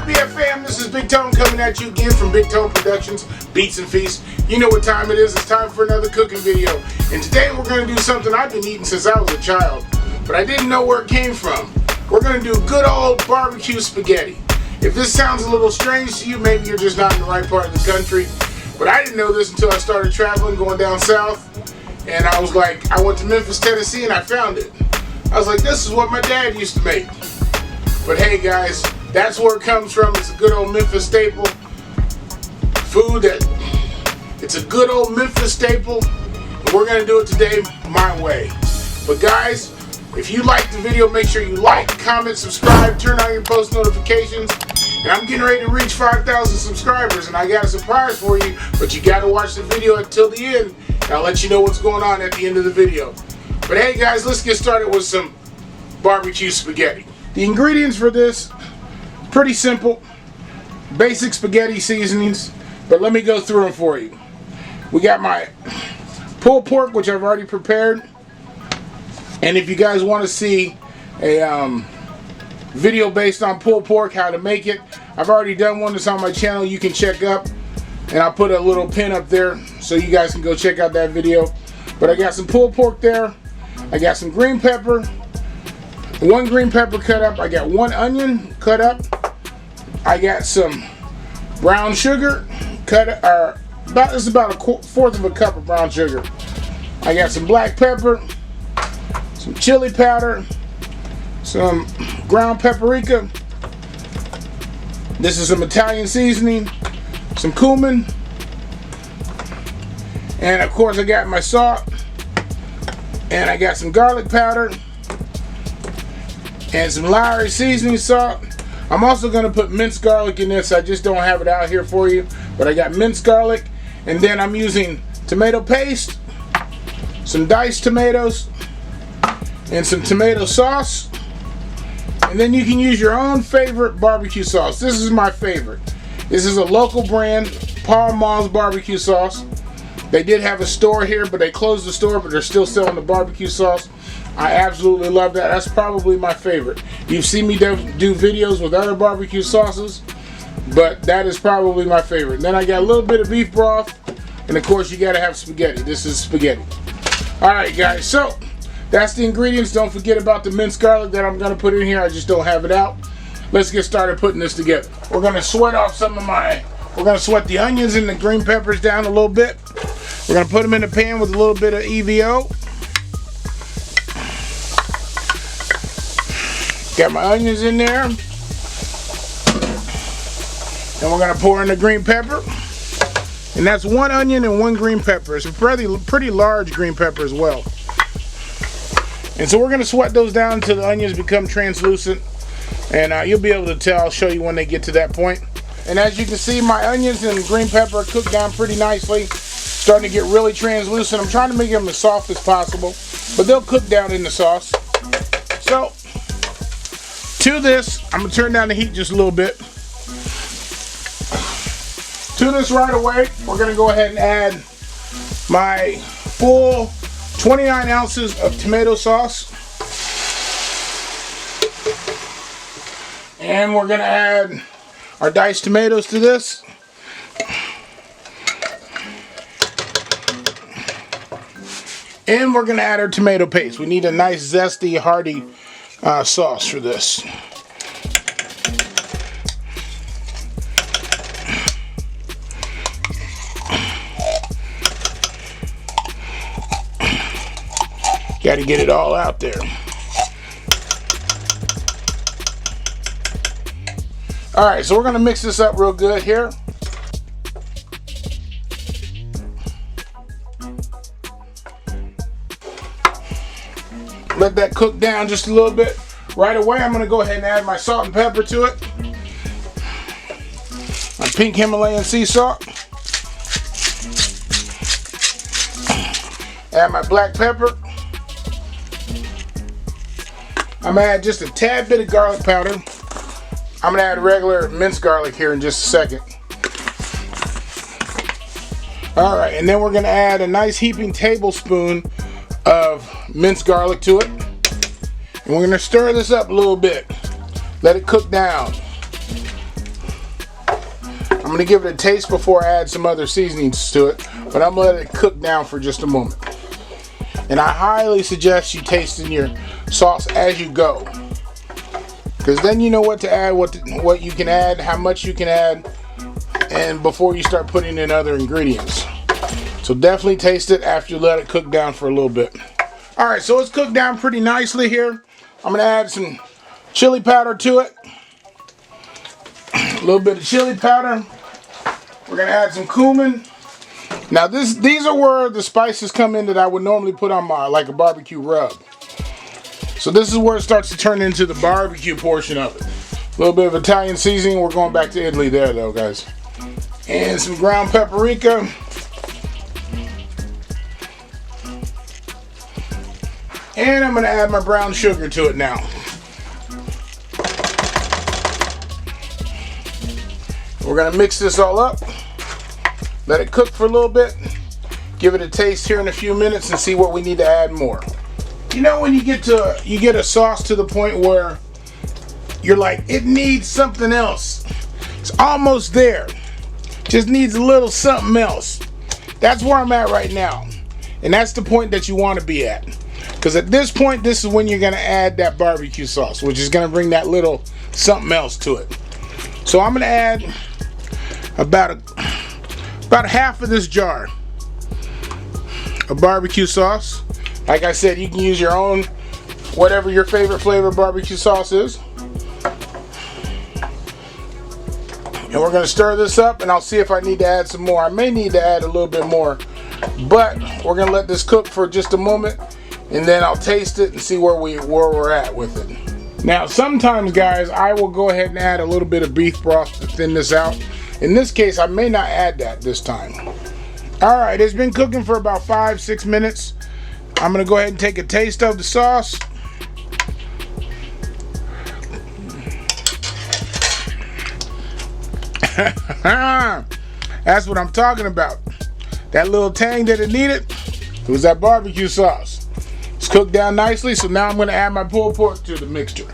good, BF fam? This is Bigtone coming at you again from Bigtone Productions, Beats and Feasts. You know what time it is. It's time for another cooking video. And today we're going to do something I've been eating since I was a child, but I didn't know where it came from. We're going to do good old barbecue spaghetti. If this sounds a little strange to you, maybe you're just not in the right part of the country. But I didn't know this until I started traveling, going down south. And I was like, I went to Memphis, Tennessee, and I found it. I was like, this is what my dad used to make. But hey guys, that's where it comes from. It's a good old Memphis staple. It's a good old Memphis staple. And we're gonna do it today my way. But guys, if you liked the video, make sure you like, comment, subscribe, turn on your post notifications. And I'm getting ready to reach 5,000 subscribers, and I got a surprise for you, but you gotta watch the video until the end, and I'll let you know what's going on at the end of the video. But hey guys, let's get started with some barbecue spaghetti. The ingredients for this, pretty simple. Basic spaghetti seasonings, but let me go through them for you. We got my pulled pork, which I've already prepared. And if you guys want to see a video based on pulled pork, how to make it, I've already done one that's on my channel you can check up. And I'll put a little pin up there so you guys can go check out that video. But I got some pulled pork there. I got some green pepper. One green pepper cut up. I got one onion cut up. I got some brown sugar cut up. This is about a fourth of a cup of brown sugar. I got some black pepper, some chili powder, some ground paprika. This is some Italian seasoning, some cumin, and of course I got my salt, and I got some garlic powder and some Lowry seasoning salt. I'm also going to put minced garlic in this. I just don't have it out here for you, but I got minced garlic, and then I'm using tomato paste, some diced tomatoes, and some tomato sauce. And then you can use your own favorite barbecue sauce. This is my favorite. This is a local brand, Paul Mall's barbecue sauce. They did have a store here, but they closed the store, but they're still selling the barbecue sauce. I absolutely love that. That's probably my favorite. You've seen me do videos with other barbecue sauces, but that is probably my favorite. And then I got a little bit of beef broth, and of course you gotta have spaghetti. This is spaghetti. Alright guys, so that's the ingredients. Don't forget about the minced garlic that I'm gonna put in here. I just don't have it out. Let's get started putting this together. We're gonna sweat off we're gonna sweat the onions and the green peppers down a little bit. We're gonna put them in the pan with a little bit of EVO. Got my onions in there. And we're gonna pour in the green pepper. And that's one onion and one green pepper. It's a pretty large green pepper as well. And so we're gonna sweat those down until the onions become translucent. And you'll be able to tell. I'll show you when they get to that point. And as you can see, my onions and green pepper are cooked down pretty nicely. Starting to get really translucent. I'm trying to make them as soft as possible, but they'll cook down in the sauce. So, to this, I'm going to turn down the heat just a little bit. To this right away, we're going to go ahead and add my full 29 ounces of tomato sauce. And we're going to add our diced tomatoes to this. And we're going to add our tomato paste. We need a nice, zesty, hearty sauce for this. Got to get it all out there. Alright, so we're going to mix this up real good here. Let that cook down just a little bit. Right away, I'm going to go ahead and add my salt and pepper to it. My pink Himalayan sea salt. Add my black pepper. I'm going to add just a tad bit of garlic powder. I'm going to add regular minced garlic here in just a second. Alright, and then we're going to add a nice heaping tablespoon of minced garlic to it. And we're going to stir this up a little bit. Let it cook down. going to give it a taste before I add some other seasonings to it, but I'm going to let it cook down for just a moment. And I highly suggest you tasting your sauce as you go, because then you know what to add, what you can add, how much you can add, and before you start putting in other ingredients. So definitely taste it after you let it cook down for a little bit. Alright, so it's cooked down pretty nicely here. I'm going to add some chili powder to it. A little bit of chili powder. We're going to add some cumin. Now these are where the spices come in that I would normally put on my, like a barbecue rub. So this is where it starts to turn into the barbecue portion of it. A little bit of Italian seasoning. We're going back to Italy there though, guys. And some ground paprika. And I'm going to add my brown sugar to it now. We're going to mix this all up. Let it cook for a little bit. Give it a taste here in a few minutes and see what we need to add more. You know when you get a sauce to the point where you're like, it needs something else. It's almost there. Just needs a little something else. That's where I'm at right now. And that's the point that you want to be at. Because at this point, this is when you're going to add that barbecue sauce, which is going to bring that little something else to it. So I'm going to add about half of this jar of barbecue sauce. Like I said, you can use your own, whatever your favorite flavor barbecue sauce is. And we're going to stir this up, and I'll see if I need to add some more. I may need to add a little bit more, but we're going to let this cook for just a moment, and then I'll taste it and see where we're at with it. Now, sometimes, guys, I will go ahead and add a little bit of beef broth to thin this out. In this case, I may not add that this time. All right, it's been cooking for about 5-6 minutes. I'm going to go ahead and take a taste of the sauce. That's what I'm talking about. That little tang that it needed, it was that barbecue sauce. It's cooked down nicely, so now I'm going to add my pulled pork to the mixture.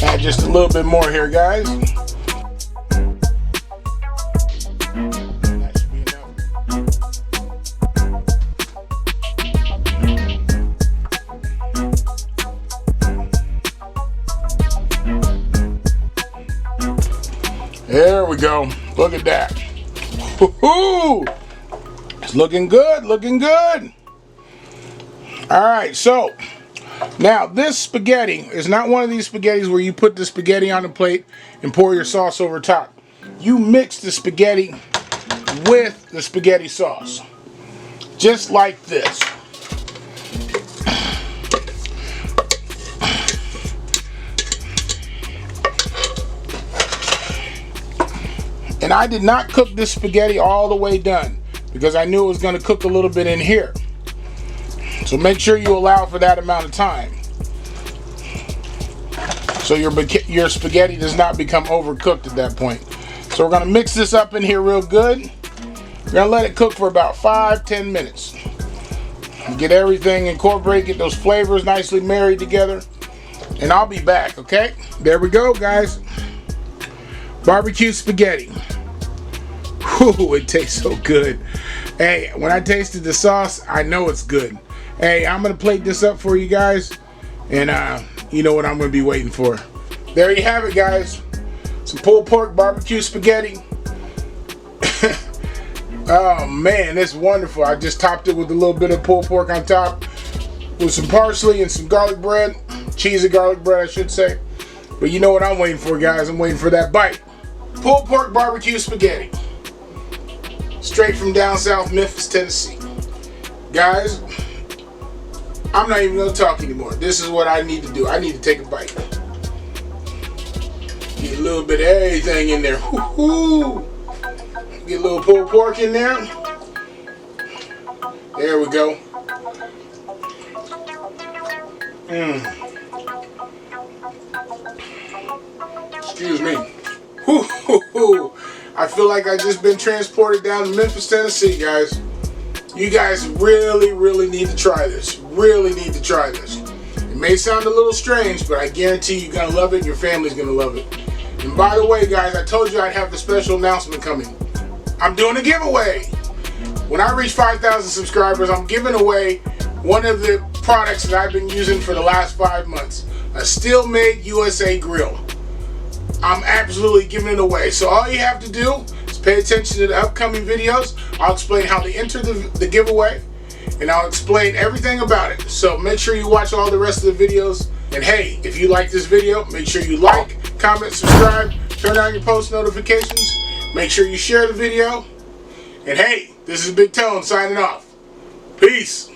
Add just a little bit more here, guys. There we go. Look at that. Woo-hoo! It's looking good, looking good. All right, so now this spaghetti is not one of these spaghettis where you put the spaghetti on the plate and pour your sauce over top. You mix the spaghetti with the spaghetti sauce, just like this. And I did not cook this spaghetti all the way done because I knew it was going to cook a little bit in here. So make sure you allow for that amount of time, so your spaghetti does not become overcooked at that point. So we're going to mix this up in here real good. We're going to let it cook for about 5-10 minutes. Get everything incorporated, get those flavors nicely married together. And I'll be back, okay? There we go, guys. Barbecue spaghetti. Whew, it tastes so good. Hey, when I tasted the sauce, I know it's good. Hey, I'm going to plate this up for you guys. And you know what I'm going to be waiting for. There you have it, guys. Some pulled pork barbecue spaghetti. Oh, man, it's wonderful. I just topped it with a little bit of pulled pork on top, with some parsley and some garlic bread. Cheesy garlic bread, I should say. But you know what I'm waiting for, guys. I'm waiting for that bite. Pulled pork barbecue spaghetti. Straight from down south, Memphis, Tennessee. Guys, I'm not even going to talk anymore. This is what I need to do. I need to take a bite. Get a little bit of everything in there. Woo-hoo. Get a little pulled pork in there. There we go. Excuse me. Woo-hoo-hoo. I feel like I just been transported down to Memphis, Tennessee, guys. You guys really need to try this. Really need to try this. It may sound a little strange, but I guarantee you're gonna love it and your family's gonna love it. And by the way, guys, I told you I'd have a special announcement coming. I'm doing a giveaway. When I reach 5,000 subscribers, I'm giving away one of the products that I've been using for the last 5 months. A Steel-Made USA grill. I'm absolutely giving it away. So all you have to do is pay attention to the upcoming videos. I'll explain how to enter the giveaway, and I'll explain everything about it. So make sure you watch all the rest of the videos. And hey, if you like this video, make sure you like, comment, subscribe, turn on your post notifications. Make sure you share the video. And hey, this is Bigtone signing off. Peace.